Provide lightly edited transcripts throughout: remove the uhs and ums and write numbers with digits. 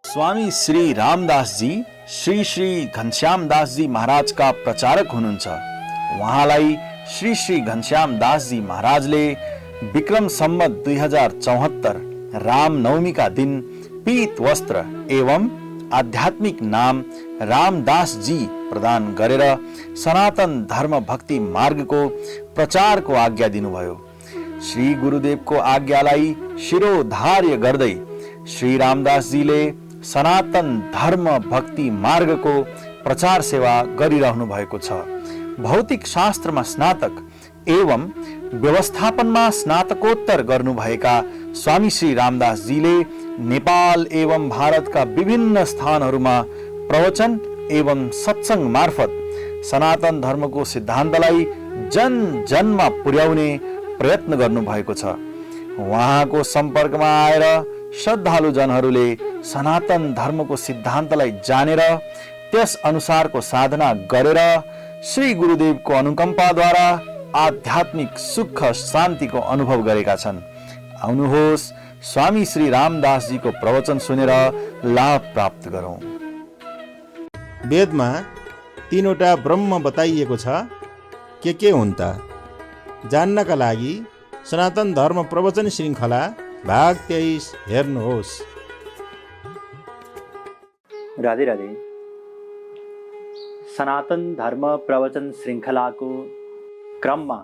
स्वामी श्री रामदास जी श्री श्री घनश्याम दास जी महाराज का प्रचारक हुनुहुन्छ। उहाँलाई श्री श्री घनश्याम दास जी महाराजले विक्रम सम्वत 2074 रामनवमी का दिन पीत वस्त्र एवं आध्यात्मिक नाम रामदास जी प्रदान गरेर सनातन धर्म भक्ति मार्गको प्रचारको आज्ञा दिनुभयो। श्री गुरुदेवको आज्ञालाई शिरोधार्य गर्दै श्री रामदास जीले सनातन धर्म भक्ति मार्गको प्रचार सेवा गरिरहनु भएको छ। भौतिक शास्त्रमा स्नातक एवं व्यवस्थापनमा स्नातकोत्तर गर्नुभएका स्वामी श्री रामदास जीले नेपाल एवं भारतका विभिन्न स्थानहरूमा प्रवचन एवं सत्संग मार्फत सनातन धर्मको सिद्धान्तलाई जन जनमा पुर्याउने प्रयत्न गर्नुभएको छ। उहाँको सम्पर्कमा आएर श्रद्धालु जनहरूले सनातन धर्मको सिद्धान्तलाई जानेर त्यस अनुसारको साधना गरेर श्री गुरुदेवको अनुकम्पाद्वारा आध्यात्मिक सुख शान्तिको अनुभव गरेका छन्। आउनुहोस् स्वामी श्री रामदास जीको प्रवचन सुनेर लाभ प्राप्त गरौं। वेदमा 3वटा ब्रह्म बताइएको छ, के हुन् त? जान्नका लागि सनातन धर्म प्रवचन श्रृङ्खला भाग 23 हेर्नुहोस्। राधे राधे। सनातन धर्म प्रवचन श्रृङ्खलाको क्रममा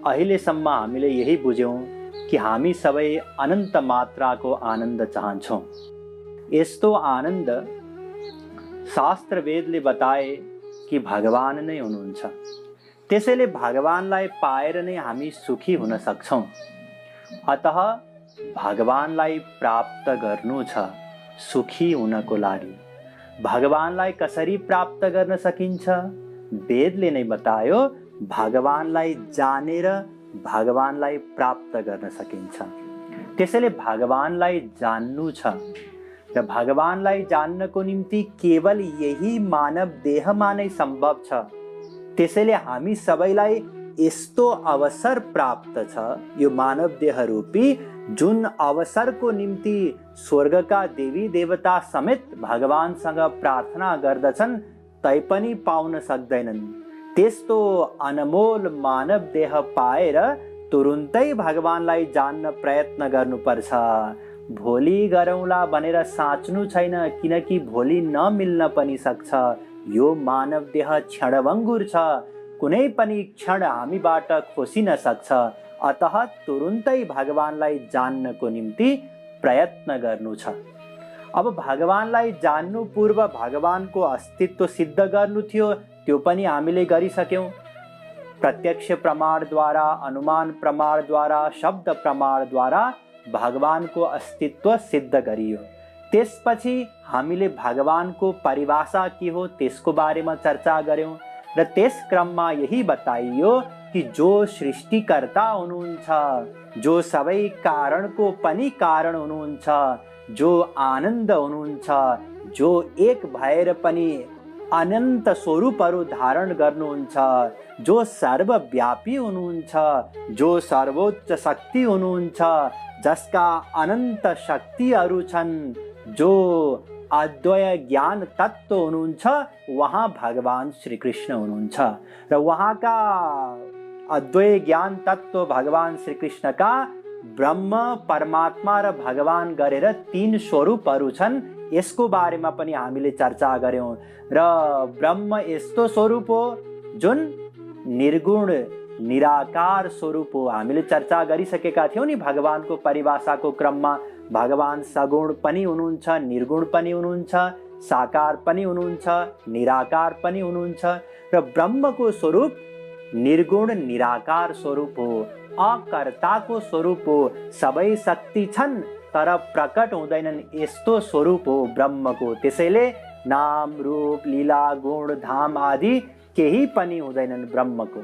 अहिलेसम्म हामीले यही बुझ्यौँ कि हामी सबै अनन्त मात्राको आनन्द चाहन्छौँ। यस्तो आनन्द शास्त्र वेदले बताए कि भगवान नै हुनुहुन्छ। त्यसैले भगवानलाई पाएर नै हामी सुखी हुन सक्छौँ। अतः भगवानलाई प्राप्त गर्नु छ सुखी हुनको लागि। भगवानलाई कसरी प्राप्त गर्न सकिन्छ? वेदले नै बतायो, भगवानलाई जानेर भगवानलाई प्राप्त गर्न सकिन्छ। त्यसैले भगवानलाई जान्नु छ र भगवानलाई जान्नको निम्ति केवल यही मानव देहमा नै सम्भव छ। त्यसैले हामी सबैलाई यस्तो अवसर प्राप्त छ, यो मानव देह रूपी जुन अवसरको निम्ति स्वर्गका देवी देवता समेत भगवानसँग प्रार्थना गर्दछन् तैपनि पाउन सक्दैनन्। त्यस्तो अनमोल मानव देह पाएर तुरुन्तै भगवानलाई जान्न प्रयत्न गर्नुपर्छ। भोलि गरौँला भनेर साच्नु छैन, किनकि भोलि नमिल्न पनि सक्छ। यो मानव देह क्षणभङ्गुर छ, कुनै पनि क्षण हामीबाट खोसिन सक्छ। अतः तुरुन्तै भगवानलाई जान्नको निम्ति प्रयत्न गर्नु छ। अब भगवानलाई जान्नु पूर्व भगवानको अस्तित्व सिद्ध गर्नु थियो, त्यो पनि हामीले गरिसक्यौँ। प्रत्यक्ष प्रमाणद्वारा, अनुमान प्रमाणद्वारा, शब्द प्रमाणद्वारा भगवानको अस्तित्व सिद्ध गरियो। त्यसपछि हामीले भगवानको परिभाषा के हो त्यसको बारेमा चर्चा गर्यौँ र त्यस क्रममा यही बताइयो कि जो सृष्टिकर्ता हुनुहुन्छ, जो सबै कारणको पनि कारण हुनुहुन्छ, जो आनन्द हुनुहुन्छ, जो एक भएर पनि अनन्त स्वरूपहरू धारण गर्नुहुन्छ, जो सर्वव्यापी हुनुहुन्छ, जो सर्वोच्च शक्ति हुनुहुन्छ, जसका अनन्त शक्तिहरू छन्, जो अद्वय ज्ञान तत्व हुनुहुन्छ, वहाँ भगवान श्री कृष्ण हुनुहुन्छ। र वहाँका अद्वय ज्ञान तत्व भगवान श्री कृष्णका ब्रह्म, परमात्मा र भगवान गरेर 3 स्वरूपहरू छन्। यसको बारेमा पनि हामीले चर्चा गर्यौँ। र ब्रह्म यस्तो स्वरूप हो जुन निर्गुण निराकार स्वरूप हो। हामीले चर्चा गरिसकेका थियौँ नि भगवानको परिभाषाको क्रममा। भगवान सगुण पनि हुनुहुन्छ, निर्गुण पनि हुनुहुन्छ, साकार पनि हुनुहुन्छ, निराकार पनि हुनुहुन्छ। र ब्रह्मको स्वरूप निर्गुण निराकार स्वरूप हो, अकर्ताको स्वरूप हो। सबै शक्ति छन् तर प्रकट हुँदैनन्, यस्तो स्वरूप हो ब्रह्मको। त्यसैले नाम, रूप, लीला, गुण, धाम आदि केही पनि हुँदैनन् ब्रह्मको।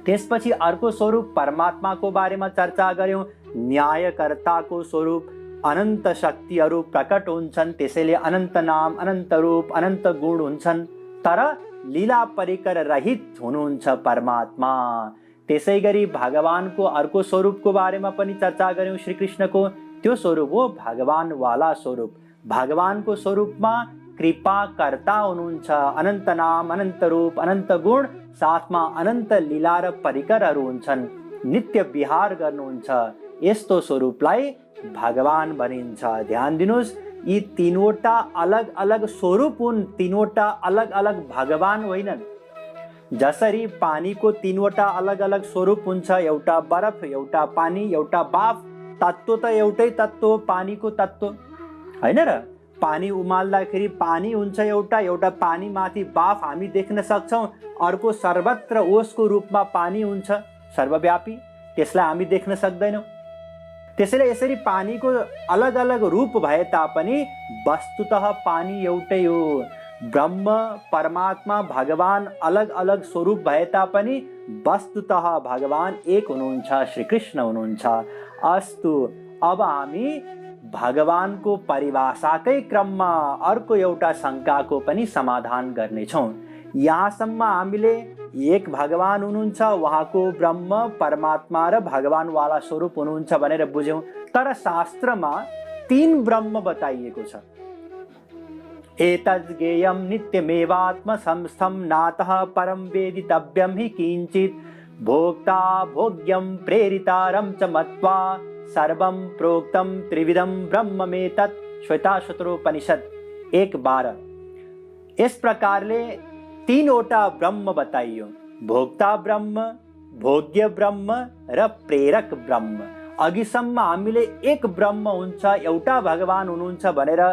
त्यसपछि अर्को स्वरूप परमात्माको बारेमा चर्चा गर्यौँ। न्यायकर्ताको स्वरूप, अनन्त शक्तिहरू प्रकट हुन्छन्, त्यसैले अनन्त नाम, अनन्त रूप, अनन्त गुण हुन्छन्, तर लीला परिकर रहित हुनुहुन्छ परमात्मा। त्यसै गरी भगवानको अर्को स्वरूपको बारेमा पनि चर्चा गर्यौँ। श्री कृष्णको त्यो स्वरूप हो भगवान वाला स्वरूप। भगवानको स्वरूपमा कृपा कर्ता हुनुहुन्छ। अनन्त नाम, अनन्त रूप, अनन्त गुण, साथमा अनन्त लीला र परिकरहरू हुन्छन्। नित्य विहार गर्नुहुन्छ। यस्तो स्वरूपलाई भगवान भनिन्छ। ध्यान दिनुहोस्, यी तीनवटा अलग अलग स्वरूप हुन्, तीनवटा अलग अलग भगवान होइनन्। जसरी पानीको तीनवटा अलग अलग स्वरूप हुन्छ, एउटा बरफ, एउटा पानी, एउटा बाफ। तत्त्व त एउटै तत्त्व हो, पानीको तत्त्व होइन र? पानी उमाल्दाखेरि पानी हुन्छ एउटा, एउटा पानीमाथि बाफ हामी देख्न सक्छौँ, अर्को सर्वत्र ओसको रूपमा पानी हुन्छ, सर्वव्यापी, त्यसलाई हामी देख्न सक्दैनौँ। त्यसैले यसरी पानीको अलग अलग रूप भए तापनि वस्तुतः पानी एउटै हो। ब्रह्म, परमात्मा, भगवान अलग अलग स्वरूप भए तापनि वस्तुतः भगवान एक हुनुहुन्छ, श्री कृष्ण हुनुहुन्छ। अस्तु, अब हामी भगवानको परिभाषाकै क्रममा अर्को एउटा शङ्काको पनि समाधान गर्नेछौँ। यहाँसम्म हामीले एक भगवान हुनुहुन्छ, उहाँको ब्रह्म, परमात्मा र भगवानवाला स्वरूप हुनुहुन्छ भनेर बुझ्यौँ। तर शास्त्रमा तीन ब्रह्म बताइएको छ। एतद् ज्ञेयं नित्यमेवात्म संस्थं नातः परं वेदितव्यं हि किञ्चित् भोक्ता भोग्यं प्रेरितारं च मत्वा सर्वं प्रोक्तं त्रिविधं ब्रह्ममेतत् श्वेताश्वतरोपनिषद 1:12। इस प्रकारले तीनवटा ब्रह्म बताइयो। भोक्ता ब्रह्म, भोग्य ब्रह्म र प्रेरक ब्रह्म। अघिसम्म हामीले एक ब्रह्म हुन्छ, एउटा भगवान हुनुहुन्छ भनेर,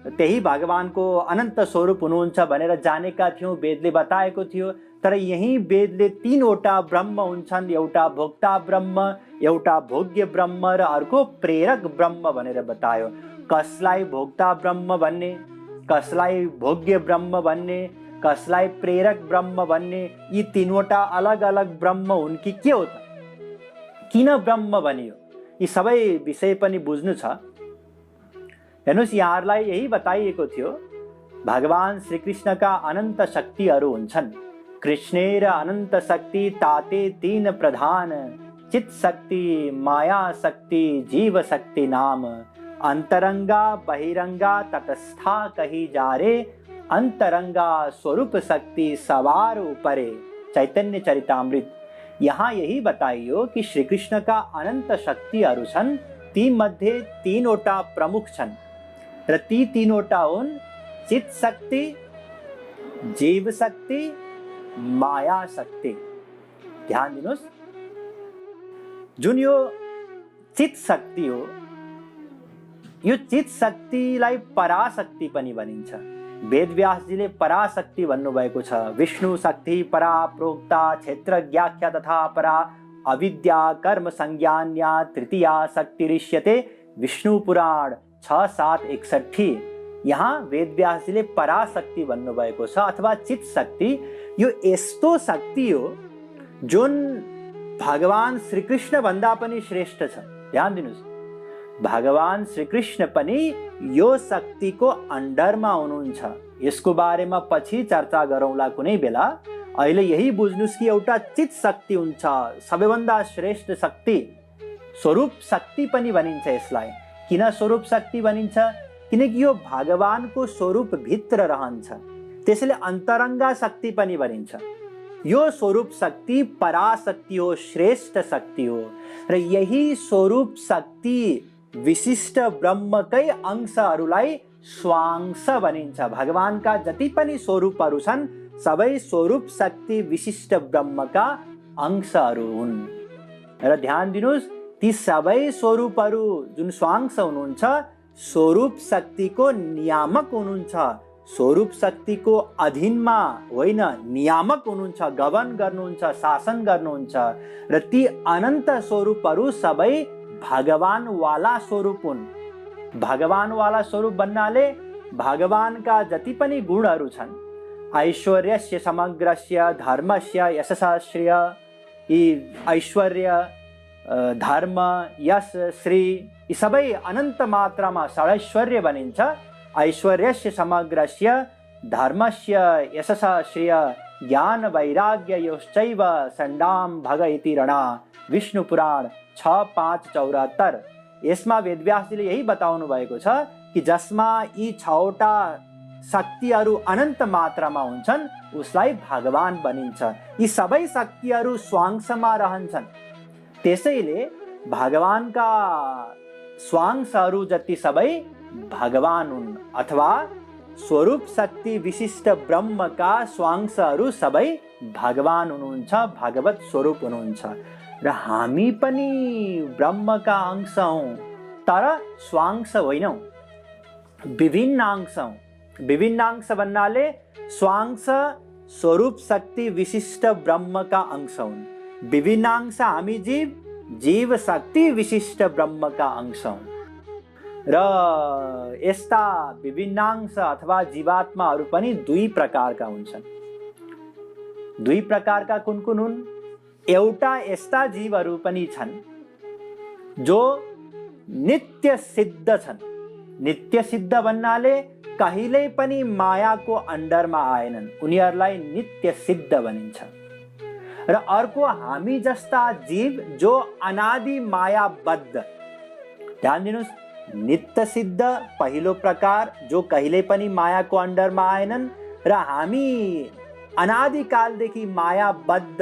त्यही भगवानको अनन्त स्वरूप हुनुहुन्छ भनेर जानेका थियौँ, वेदले बताएको थियो। तर यही वेदले तीनवटा ब्रह्म हुन्छन्, एउटा भोक्ता ब्रह्म, एउटा भोग्य ब्रह्म र अर्को प्रेरक ब्रह्म भनेर बतायो। कसलाई भोक्ता ब्रह्म भन्ने, कसलाई भोग्य ब्रह्म भन्ने, कसलाई प्रेरक ब्रह्म भन्ने, यी तीनवटा अलग अलग ब्रह्म हुन् कि के हो त? किन ब्रह्म भनियो? यी सबै विषय पनि बुझ्नु छ। हेर्नुहोस्, यहाँहरूलाई यही बताइएको थियो, भगवान श्रीकृष्णका अनन्त शक्तिहरू हुन्छन्। कृष्णेर अनन्त शक्ति ताते तीन प्रधान, चित शक्ति, माया शक्ति, जीव शक्ति नाम। अंतरंगा बहिरंगा तटस्था कही जा रे, अंतरंगा स्वरूप शक्ति सवार ऊपरे। चैतन्य चरितामृत। यहाँ यही बताइयो कि श्री कृष्ण का अनंत शक्तिहरू छन्, ती मध्ये तीनवटा प्रमुख छन् र ती तीनवटा हुन् चित शक्ति, जीव शक्ति, माया शक्ति। ध्यान दिनुहोस्, जुन यो चित शक्ति हो, यो चित शक्तिलाई पराशक्ति पनि भनिन्छ। वेदव्यासजीले पराशक्ति भन्नुभएको छ। विष्णु शक्ति परा प्रोक्ता क्षेत्रज्ञाख्या तथा परा अविद्या कर्म संज्ञान्या तृतीया शक्ति ऋष्यते। विष्णु पुराण 6:7-61। यहाँ वेदव्यासजीले पराशक्ति भन्नुभएको छ अथवा चित शक्ति। यो यस्तो शक्ति हो जुन भगवान श्रीकृष्ण भन्दा पनि श्रेष्ठ छ। ध्यान दिनुहोस्, भगवान श्रीकृष्ण पनि यो शक्तिको अन्डरमा हुनुहुन्छ। यसको बारेमा पछि चर्चा गरौँला कुनै बेला। अहिले यही बुझ्नुस् कि एउटा चित शक्ति हुन्छ, सबैभन्दा श्रेष्ठ शक्ति। स्वरूप शक्ति पनि भनिन्छ यसलाई। किन स्वरूप शक्ति भनिन्छ? किनकि यो भगवानको स्वरूप भित्र रहन्छ, त्यसैले अन्तरङ्गा शक्ति पनि भनिन्छ। यो स्वरूप शक्ति पराशक्ति हो, श्रेष्ठ शक्ति हो र यही स्वरूप शक्ति विशिष्ट ब्रह्मकै अंशहरूलाई स्वांश भनिन्छ। भगवानका जति पनि स्वरूपहरू छन् सबै स्वरूप शक्ति विशिष्ट ब्रह्मका अंशहरू हुन्। र ध्यान दिनुहोस्, ती सबै स्वरूपहरू जुन स्वांश हुनुहुन्छ स्वरूप शक्तिको नियामक हुनुहुन्छ। स्वरूप शक्तिको अधीनमा होइन, नियामक हुनुहुन्छ, गवर्न गर्नुहुन्छ, शासन गर्नुहुन्छ। र ती अनन्त स्वरूपहरू सबै भगवान वाला स्वरूप हुन्। भगवान वाला स्वरूप भन्नाले भगवानका जति पनि गुणहरू छन्, ऐश्वर्यस्य समग्रस्य धर्मस्य यशश्रेय, यी ऐश्वर्य, धर्म, यश, श्री, यी सबै अनन्त मात्रामा षडैश्वर्य भनिन्छ। ऐश्वर्यस्य समग्रस्य धर्मस्य यशश्रेय ज्ञान वैराग्य योश्चैव षण्डां भग इति रणा। विष्णु पुराण 6:5-74। यसमा वेदव्यासजीले यही बताउनु भएको छ कि जसमा यी छवटा शक्तिहरू अनन्त मात्रामा हुन्छन् उसलाई भगवान भनिन्छ। यी सबै शक्तिहरू स्वांशमा रहन्छन्, त्यसैले भगवानका स्वांशहरू जति सबै भगवान हुन्, अथवा स्वरूप शक्ति विशिष्ट ब्रह्मका स्वांशहरू सबै भगवान हुनुहुन्छ, भगवत स्वरूप हुनुहुन्छ। र हामी पनि ब्रह्मका अंश हौँ, तर स्वांश होइनौँ, विभिन्न अंश हौँ। विभिन्न अंश भन्नाले स्वांश स्वरूप शक्ति विशिष्ट ब्रह्मका अंश हुन्। विभिन्न अंश हामी जीव, जीव शक्ति विशिष्ट ब्रह्मका अंश हौँ। र यस्ता विभिन्नांश अथवा जीवात्माहरू पनि दुई प्रकारका हुन्छन्। दुई प्रकारका कुन कुन हुन्? एउटा यस्ता जीवहरू पनि छन् जो नित्य सिद्ध छन्। नित्य सिद्ध भन्नाले कहिल्यै पनि मायाको अन्डरमा आएनन्, उनीहरूलाई नित्य सिद्ध भनिन्छ। र अर्को हामी जस्ता जीव जो अनादि मायाबद्ध। ध्यान दिनुस्, नित्य सिद्ध पहिलो प्रकार जो कहिल्यै पनि मायाको अन्डरमा आएनन्, र हामी अनादिकालदेखि मायाबद्ध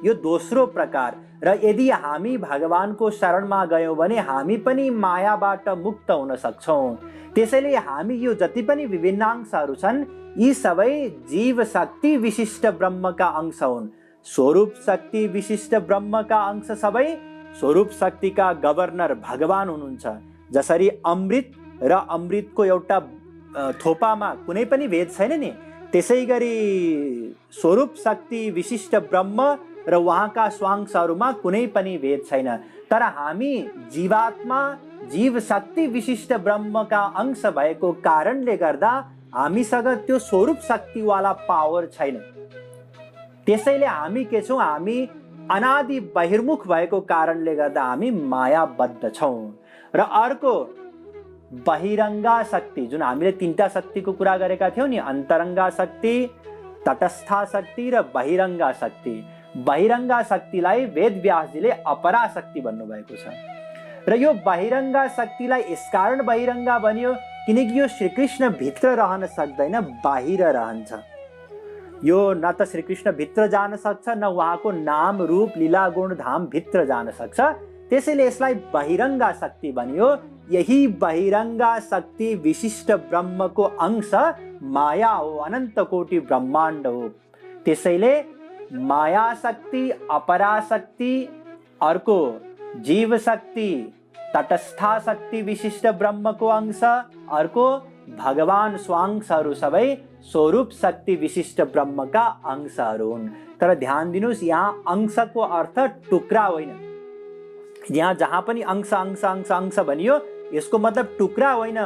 यो दोस्रो प्रकार। र यदि हामी भगवानको शरणमा गयौँ भने हामी पनि मायाबाट मुक्त हुन सक्छौँ। त्यसैले हामी यो जति पनि विभिन्नांशहरू छन् यी सबै जीव शक्ति विशिष्ट ब्रह्मका अंश हुन्। स्वरूप शक्ति विशिष्ट ब्रह्मका अंश सबै स्वरूप शक्तिका गभर्नर भगवान हुनुहुन्छ। जसरी अमृत र अमृतको एउटा थोपामा कुनै पनि भेद छैन नि, त्यसै गरी स्वरूप शक्ति विशिष्ट ब्रह्म र उहाँका स्वांशहरूमा कुनै पनि भेद छैन। तर हामी जीवात्मा जीव शक्ति विशिष्ट ब्रह्मका अंश भएको कारणले गर्दा हामीसँग त्यो स्वरूप शक्तिवाला पावर छैन। त्यसैले हामी के छौँ? हामी अनादि बहिर्मुख भएको कारणले गर्दा हामी मायाबद्ध छौँ। र अर्को बहिरङ्गा शक्ति, जुन हामीले तीनटा शक्तिको कुरा गरेका थियौँ नि, अन्तरङ्गा शक्ति, तटस्था शक्ति र बहिरङ्गा शक्ति। बहिरङ्गा शक्तिलाई वेदव्यासजीले अपरा शक्ति भन्नुभएको छ। र यो बहिरङ्गा शक्तिलाई यसकारण बहिरङ्गा भनियो किनकि यो श्रीकृष्ण भित्र रहन सक्दैन, बाहिर रहन्छ। यो न त श्रीकृष्ण भित्र जान सक्छ, न उहाँको नाम रूप लीला गुण धाम भित्र जान सक्छ। त्यसैले यसलाई बहिरङ्गा शक्ति भनियो। यही बहिरङ्गा शक्ति विशिष्ट ब्रह्मको अंश माया हो, अनन्त कोटि ब्रह्माण्ड हो। त्यसैले माया शक्ति, अपरा शक्ति, अर्को जीव शक्ति, तटस्था शक्ति विशिष्ट ब्रह्मको अंश, अर्को भगवान स्वांशहरू सबै स्वरूप शक्ति विशिष्ट ब्रह्मका अंशहरू हुन्। तर ध्यान दिनुस्, यहाँ अंशको अर्थ टुक्रा होइन। यहाँ जहाँ पनि अंश अंश अंश अंश भनियो यसको मतलब टुक्रा होइन।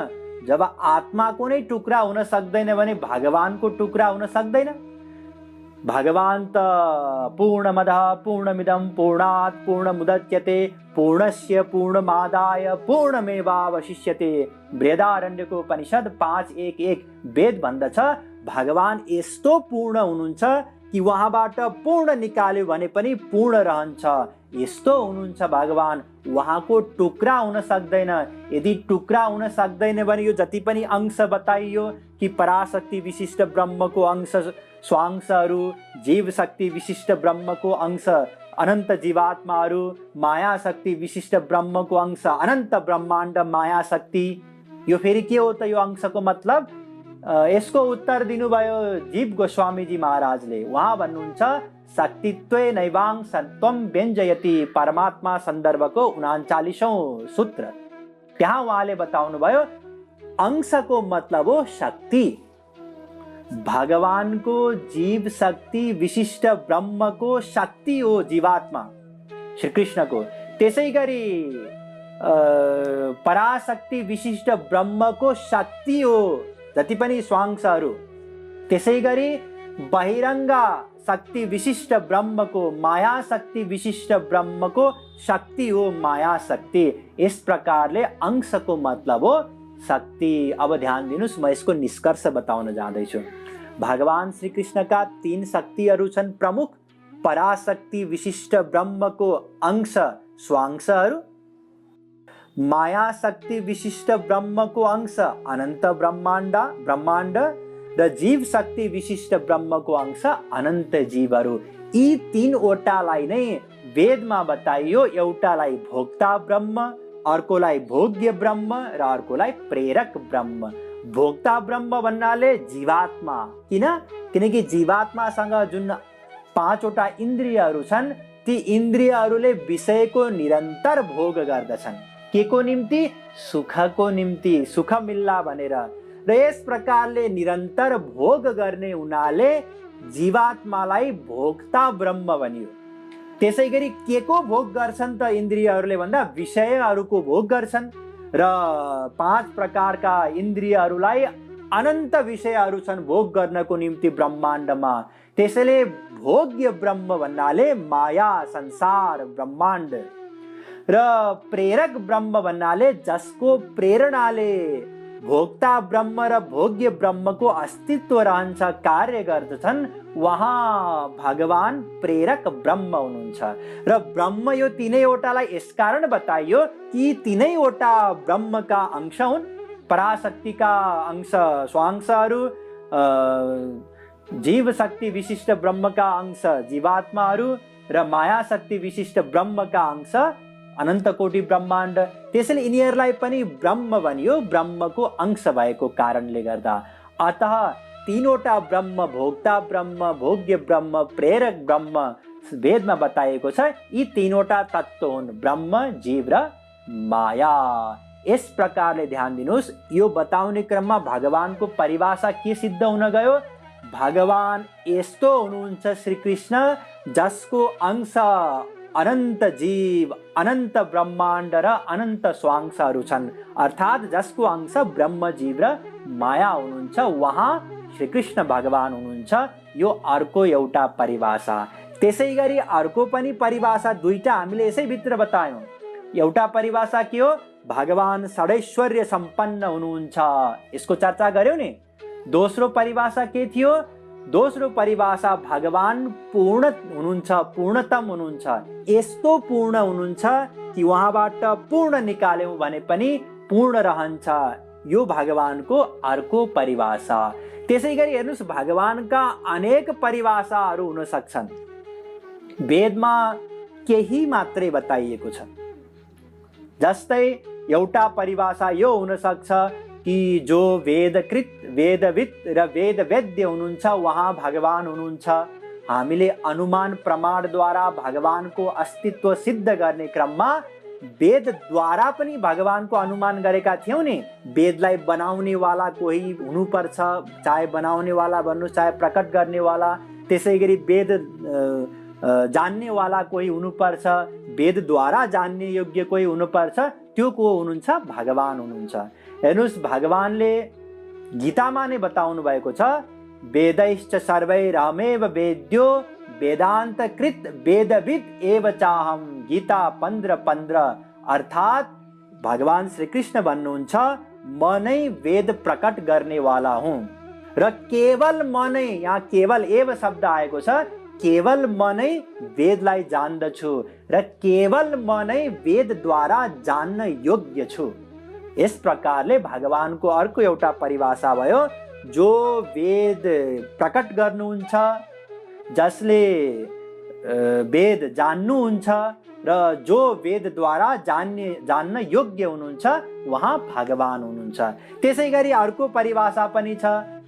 जब आत्माको नै टुक्रा हुन सक्दैन भने भगवानको टुक्रा हुन सक्दैन। भगवान त पूर्णमदः पूर्णमिदं पूर्णात् पूर्णमुदच्यते पूर्णस्य पूर्णमादाय पूर्णमेवावशिष्यते। बृहदारण्यको उपनिषद 5:1:1 वेद भन्दछ भगवान यस्तो पूर्ण हुनुहुन्छ कि उहाँबाट पूर्ण निकाल्यो भने पनि पूर्ण रहन्छ। यस्तो हुनुहुन्छ भगवान, उहाँको टुक्रा हुन सक्दैन। यदि टुक्रा हुन सक्दैन भने यो जति पनि अंश बताइयो कि पराशक्ति विशिष्ट ब्रह्मको अंश स्वांशहरू, जीव शक्ति विशिष्ट ब्रह्मको अंश अनन्त जीवात्माहरू, माया शक्ति विशिष्ट ब्रह्मको अंश अनन्त ब्रह्माण्ड माया शक्ति, यो फेरि के हो त यो अंशको मतलब? यसको उत्तर दिनुभयो जीव गोस्वामीजी महाराजले। उहाँ भन्नुहुन्छ शक्तित्वे नैवांशत्वं व्यञ्जयति, परमात्मा सन्दर्भको 39औं सूत्र। त्यहाँ उहाँले बताउनु भयो अंशको मतलब हो शक्ति। भगवानको जीव शक्ति विशिष्ट ब्रह्मको शक्ति हो जीवात्मा श्रीकृष्णको। त्यसै गरी पराशक्ति विशिष्ट ब्रह्मको शक्ति हो जति पनि स्वांशहरू। त्यसै गरी बहिरङ्गा शक्ति विशिष्ट ब्रह्मको, माया शक्ति विशिष्ट ब्रह्मको शक्ति हो माया शक्ति। इस प्रकारले अंशको मतलब हो शक्ति। अब ध्यान दिनुस्, म यसको निष्कर्ष बताउन जाँदैछु। भगवान श्रीकृष्णका 3 शक्तिहरू छन् प्रमुख। पराशक्ति विशिष्ट ब्रह्मको अंश स्वांशहरू, माया शक्ति विशिष्ट ब्रह्मको अंश अनन्त ब्रह्माण्ड र जीव शक्ति विशिष्ट ब्रह्मको अंश अनन्त जीवहरू। यी तीनवटालाई नै वेदमा बताइयो। एउटालाई भोक्ता ब्रह्म, अर्कोलाई भोग्य ब्रह्म र अर्कोलाई प्रेरक ब्रह्म। भोक्ता ब्रह्म भन्नाले जीवात्मा, किनकि जीवात्मासँग जुन 5वटा इन्द्रियहरू छन्, ती इन्द्रियहरूले विषयको निरन्तर भोग गर्दछन्। के को निम्ति? सुखको निम्ति, सुख मिल्ला भनेर। र यस प्रकारले निरन्तर भोग गर्ने हुनाले जीवात्मालाई भोक्ता ब्रह्म भनियो। त्यसै गरी के को भोग गर्छन् त इन्द्रियहरूले भन्दा विषयहरूको भोग गर्छन् र 5 प्रकारका इन्द्रियहरूलाई अनन्त विषयहरू छन् भोग गर्नको निम्ति ब्रह्माण्डमा। त्यसैले भोग्य ब्रह्म भन्नाले माया, संसार, ब्रह्माण्ड र प्रेरक ब्रह्म भन्नाले जसको प्रेरणाले भोक्ता ब्रह्म र भोग्य ब्रह्मको अस्तित्व रहन्छ, कार्य गर्दछन्, वहाँ भगवान प्रेरक ब्रह्म हुनुहुन्छ। र ब्रह्म यो तीनैवटालाई यसकारण बताइयो कि तीनैवटा ब्रह्मका अंश हुन्। पराशक्तिका अंश स्वांशहरू, जीव शक्ति विशिष्ट ब्रह्मका अंश जीवात्माहरू र माया शक्ति विशिष्ट ब्रह्मका अंश अनन्त कोटि ब्रह्माण्ड। त्यसैले यिनीहरूलाई पनि ब्रह्म भनियो, ब्रह्मको अंश भएको कारणले गर्दा। अतः तीनवटा ब्रह्म, भोक्ता ब्रह्म, भोग्य ब्रह्म, प्रेरक ब्रह्म वेदमा बताइएको छ। यी तीनवटा तत्त्व हुन् ब्रह्म, जीव र माया। यस प्रकारले ध्यान दिनुहोस्। यो बताउने क्रममा भगवानको परिभाषा के सिद्ध हुन गयो? भगवान यस्तो हुनुहुन्छ श्रीकृष्ण जसको अंश अनन्त जीव, अनन्त ब्रह्माण्ड र अनन्त स्वांशहरू छन्। अर्थात् जसको अंश ब्रह्म, जीव र माया हुनुहुन्छ, वहाँ श्रीकृष्ण भगवान हुनुहुन्छ। यो अर्को एउटा परिभाषा। त्यसै गरी अर्को पनि परिभाषा दुईटा हामीले यसैभित्र बतायौँ। एउटा परिभाषा के हो? भगवान षडैश्वर्य सम्पन्न हुनुहुन्छ, यसको चर्चा गर्यौँ नि। दोस्रो परिभाषा के थियो? दोस्रो परिभाषा भगवान पूर्ण हुनुहुन्छ, पूर्णतम हुनुहुन्छ। यस्तो पूर्ण हुनुहुन्छ कि उहाँबाट पूर्ण निकाल्यौँ भने पनि पूर्ण रहन्छ। यो भगवानको अर्को परिभाषा। त्यसै गरी हेर्नुहोस्, भगवानका अनेक परिभाषाहरू हुन सक्छन्। वेदमा केही मात्रै बताइएको छ। जस्तै एउटा परिभाषा यो हुन सक्छ कि जो वेदकृत, वेदविद र वेदवेद्य हुनुहुन्छ, वहाँ भगवान हुनुहुन्छ। हामीले अनुमान प्रमाणद्वारा भगवानको अस्तित्व सिद्ध गर्ने क्रममा वेदद्वारा पनि भगवानको अनुमान गरेका थियौँ नि। वेदलाई बनाउनेवाला कोही हुनुपर्छ, चाहे बनाउनेवाला भन्नु, चाहे प्रकट गर्नेवाला। त्यसै गरी वेद जान्नेवाला कोही हुनुपर्छ, वेदद्वारा जान्ने योग्य कोही हुनुपर्छ। त्यो को हुनुहुन्छ? भगवान हुनुहुन्छ। हेर्नुहोस्, भगवानले गीतामा नै बताउनु भएको छ, वेदैश्च सर्वैरहमेव वेद्यो वेदान्तकृत वेदविद एव चाहम। गीता 15:15। अर्थात् भगवान श्रीकृष्ण भन्नुहुन्छ, म नै वेद प्रकट गर्नेवाला हुँ र केवल म नै, यहाँ केवल एव शब्द आएको छ, केवल म नै वेदलाई जान्दछु र केवल म नै वेदद्वारा जान्न योग्य छु। यस प्रकारले भगवानको अर्को एउटा परिभाषा भयो, जो वेद प्रकट गर्नुहुन्छ, जसले वेद जान्नुहुन्छ र जो वेदद्वारा जान्न योग्य हुनुहुन्छ, वहाँ भगवान हुनुहुन्छ। त्यसै गरी अर्को परिभाषा पनि छ।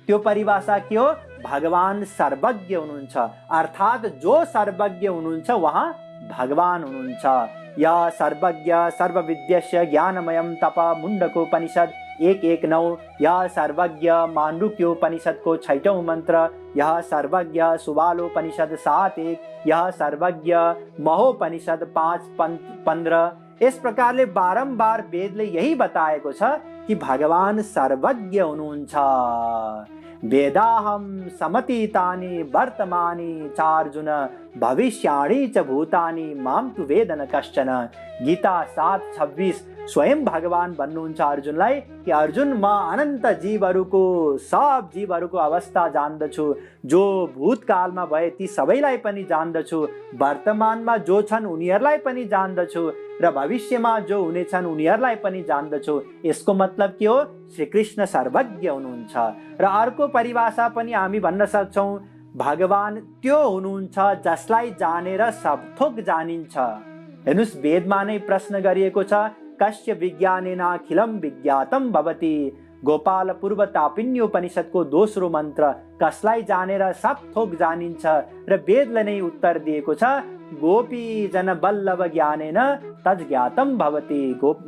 त्यो परिभाषा के हो? भगवान सर्वज्ञ हुनुहुन्छ। अर्थात् जो सर्वज्ञ हुनुहुन्छ, वहाँ भगवान हुनुहुन्छ। या सर्वज्ञ सर्वविद्यस्य ज्ञानमयम तप मुण्डकोपनिषद 1:1-9। या सर्वज्ञ माण्डुक्योपनिषदको 6औं मन्त्र। यह सर्वज्ञ सुबालोपनिषद 7:1। यह सर्वज्ञ महोपनिषद 5:15। इस प्रकारले बारम्बार वेदले यही बताएको छ कि भगवान सर्वज्ञ हुनुहुन्छ। वेदाहम समतीतानि वर्तमानि चार्जुन भविष्याणि च भूतानि माम तु वेद न कश्चन। गीता 7:26। स्वयं भगवान भन्नुहुन्छ अर्जुनलाई कि अर्जुन म अनन्त जीवहरूको सब जीवहरूको अवस्था जान्दछु, जो भूतकालमा भए ती सबैलाई पनि जान्दछु, वर्तमानमा जो छन् उनीहरूलाई पनि जान्दछु र भविष्यमा जो हुनेछन् उनीहरूलाई पनि जान्दछु। यसको मतलब के हो? श्रीकृष्ण सर्वज्ञ हुनुहुन्छ। र अर्को परिभाषा पनि हामी भन्न सक्छौँ, भगवान त्यो हुनुहुन्छ जसलाई जानेर सब थोक जानिन्छ। हेर्नुहोस्, वेदमा नै प्रश्न गरिएको छ, कस्य विज्ञानेन अखिलम विज्ञातम भवति। गोपाल पूर्व तापिन्योपनिषदको दोस्रो मन्त्र, कसलाई जानेर सब थोक जानिन्छ, र वेदले नै उत्तर दिएको छ, गोपी जन बल्लभ ज्ञानेन तज ज्ञातम भवति।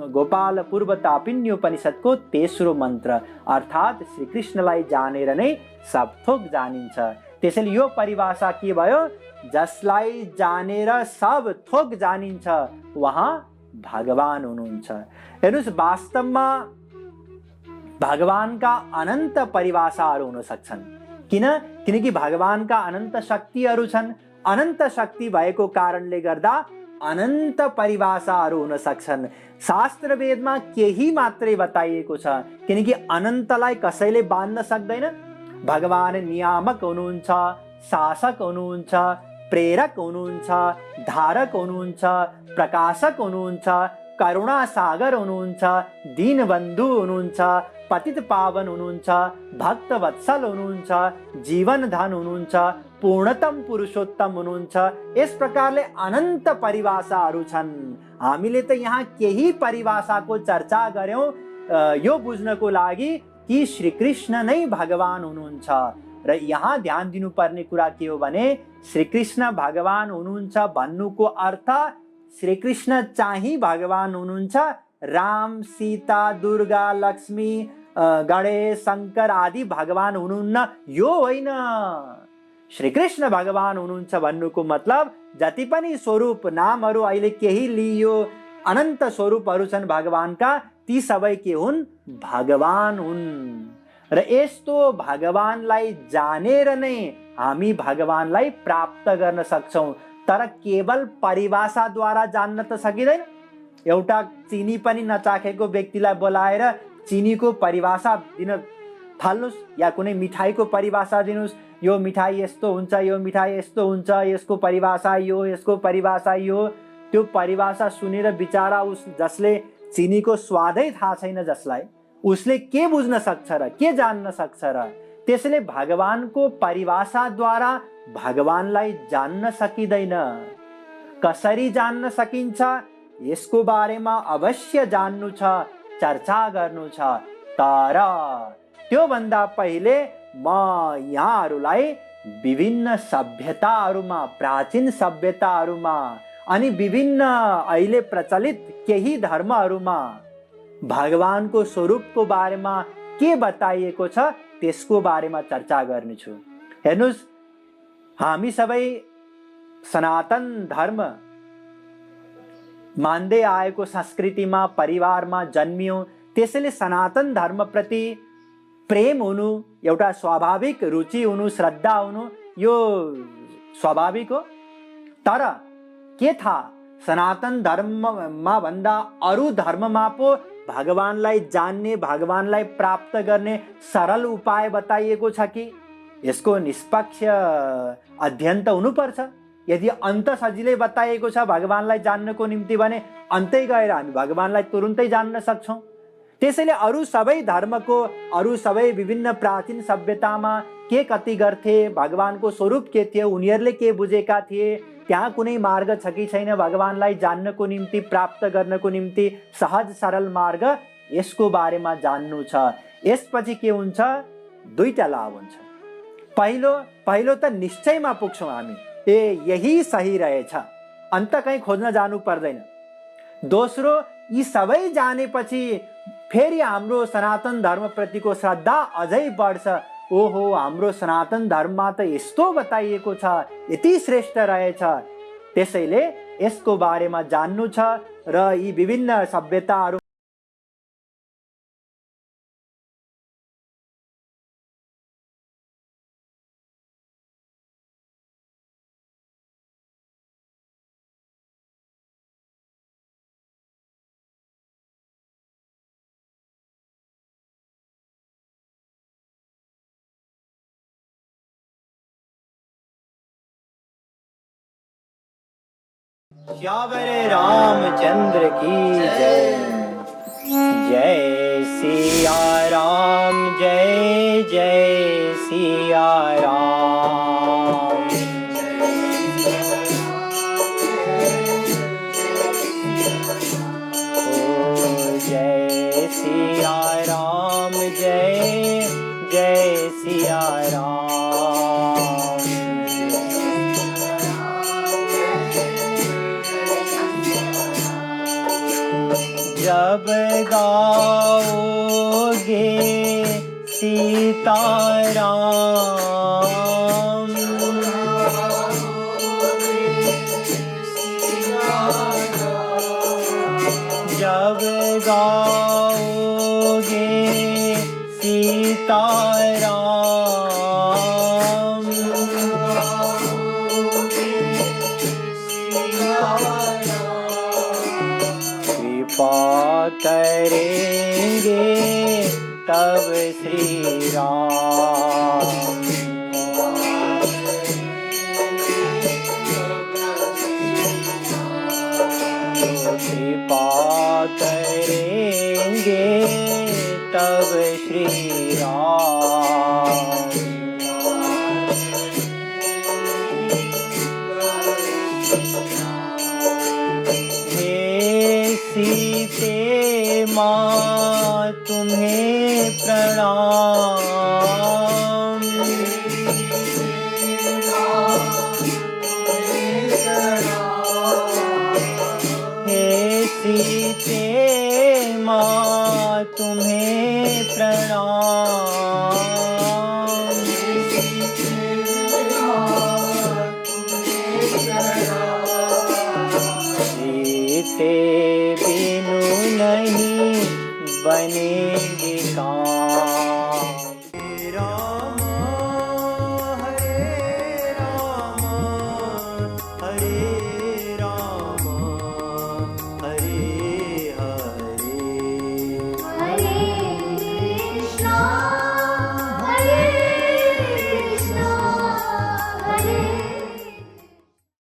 गोपाल पूर्व तापिन्योपनिषदको तेस्रो मन्त्र, अर्थात् श्रीकृष्णलाई जानेर नै सब थोक जानिन्छ। त्यसैले यो परिभाषा के भयो? जसलाई जानेर सब थोक जानिन्छ वहाँ भगवान हुनुहुन्छ। हेर्नुहोस्, वास्तवमा भगवानका अनन्त परिभाषाहरू हुन सक्छन्। किनकि भगवानका अनन्त शक्तिहरू छन्। अनन्त शक्ति भएको कारणले गर्दा अनन्त परिभाषाहरू हुन सक्छन्। शास्त्र वेदमा केही मात्रै बताइएको छ, किनकि अनन्तलाई कसैले बाँध्न सक्दैन। भगवान नियामक हुनुहुन्छ, शासक हुनुहुन्छ, प्रेरक हुनुहुन्छ, धारक हुनुहुन्छ, प्रकाशक हुनुहुन्छ, करुणा सागर हुनुहुन्छ, दीनबन्धु हुनुहुन्छ, पतित पावन हुनुहुन्छ, भक्त वत्सल हुनुहुन्छ, जीवन धन हुनुहुन्छ, पूर्णतम पुरुषोत्तम हुनुहुन्छ। यस प्रकारले अनन्त परिभाषाहरू छन्। हामीले त यहाँ केही परिभाषाको चर्चा गर्यौं यो बुझ्नको लागि कि श्रीकृष्ण नै भगवान हुनुहुन्छ। र यहाँ ध्यान दिनुपर्ने कुरा के हो भने, श्रीकृष्ण भगवान हुनुहुन्छ भन्नुको अर्थ श्रीकृष्ण चाहिँ भगवान हुनुहुन्छ, राम, सीता, दुर्गा, लक्ष्मी, गणेश, शङ्कर आदि भगवान हुनुहुन्न यो होइन। श्रीकृष्ण भगवान हुनुहुन्छ भन्नुको मतलब जति पनि स्वरूप नामहरू अहिले केही लिइयो, अनन्त स्वरूपहरू छन् भगवानका, ती सबै के हुन्? भगवान हुन्। र यस्तो भगवानलाई जानेर नै हामी भगवानलाई प्राप्त गर्न सक्छौँ। तर केवल परिभाषाद्वारा जान्न त सकिँदैन। एउटा चिनी पनि नचाखेको व्यक्तिलाई बोलाएर चिनीको परिभाषा दिन थाल्नुहोस्, या कुनै मिठाईको परिभाषा दिनुहोस्, यो मिठाई यस्तो हुन्छ, यो मिठाई यस्तो हुन्छ, यसको परिभाषा यो, यसको परिभाषा यो। त्यो परिभाषा सुनेर बिचारा उस जसले चिनीको स्वादै थाहा छैन जसलाई, उसले के बुझ्न सक्छ र के जान्न सक्छ र? त्यसैले भगवानको परिभाषाद्वारा भगवानलाई जान्न सकिँदैन। कसरी जान्न सकिन्छ यसको बारेमा अवश्य जान्नु छ, चर्चा गर्नु छ। तर त्योभन्दा पहिले म यहाँहरूलाई विभिन्न सभ्यताहरूमा, प्राचीन सभ्यताहरूमा अनि विभिन्न अहिले प्रचलित केही धर्महरूमा भगवानको स्वरूपको बारेमा के बताइएको छ त्यसको बारेमा चर्चा गर्नेछु। हेर्नुहोस्, हामी सबै सनातन धर्म मान्दै आएको संस्कृतिमा, परिवारमा जन्मियौँ। त्यसैले सनातन धर्मप्रति प्रेम हुनु, एउटा स्वाभाविक रुचि हुनु, श्रद्धा हुनु यो स्वाभाविक हो। तर के थाहा, सनातन धर्ममा भन्दा अरू धर्ममा पो भगवानलाई जान्ने, भगवानलाई प्राप्त गर्ने सरल उपाय बताइएको छ कि? यसको निष्पक्ष अध्ययन त हुनुपर्छ। यदि अन्त सजिलै बताइएको छ भगवानलाई जान्नको निम्ति भने अन्तै गएर हामी भगवानलाई तुरुन्तै जान्न सक्छौँ। त्यसैले अरू सबै धर्मको, अरू सबै विभिन्न प्राचीन सभ्यतामा के कति गर्थे, भगवानको स्वरूप के थियो, उनीहरूले के बुझेका थिए, त्यहाँ कुनै मार्ग छ कि छैन भगवानलाई जान्नको निम्ति, प्राप्त गर्नको निम्ति सहज सरल मार्ग, यसको बारेमा जान्नु छ। यसपछि के हुन्छ? दुईटा लाभ हुन्छ। पहिलो त निश्चयमा पुग्छौँ हामी, यही सही रहेछ, अन्त कहीँ खोज्न जानु पर्दैन। दोस्रो, यी सबै जानेपछि फेरि हाम्रो सनातन धर्मप्रतिको श्रद्धा अझै बढ्छ। ओहो, हाम्रो सनातन धर्ममा त यस्तो बताइएको छ, यति श्रेष्ठ रहेछ। त्यसैले यसको बारेमा जान्नु छ र यी विभिन्न सभ्यताहरू श्यावर रामचंद्र की जय। जय सिया राम, जय जय सिया राम। ओ जय सिया राम, जय जय सिया राम। जब गाओगे सीताराम, जब गाओगे सीताराम, कृपा करेंगे तब श्री राम। कृपा करेंगे तब श्री राम। हे सीते माँ तुम्हें प्रणाम। हे सीते माँ तुम्हें प्रणाम। सीते बिनु नहीं बनेगी काम।